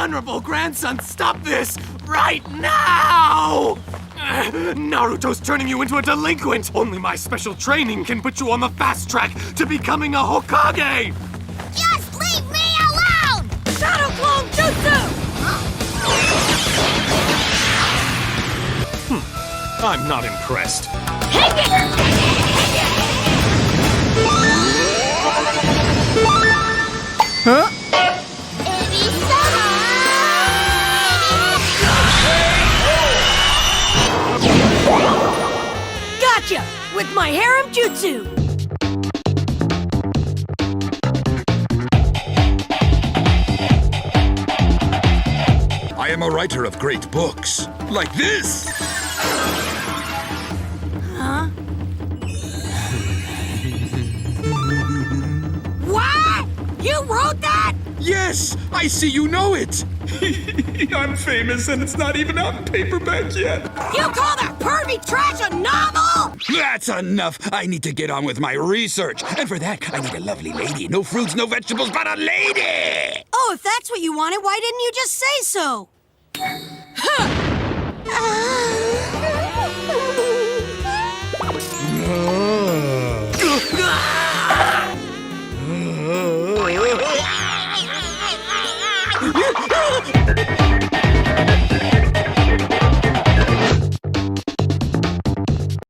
honorable grandson, stop this right now! Naruto's turning you into a delinquent! Only my special training can put you on the fast track to becoming a Hokage! Just leave me alone! Shadow Clone Jutsu! I'm not impressed. Huh? Gotcha! With my harem jutsu! I am a writer of great books, like this! Huh? What? You wrote that? Yes, I see you know it! I'm famous and it's not even out in paperback yet. You call that pervy trash a novel? That's enough! I need to get on with my research. And for that, I need a lovely lady. No fruits, no vegetables, but a lady! Oh, if that's what you wanted, why didn't you just say so? Huh.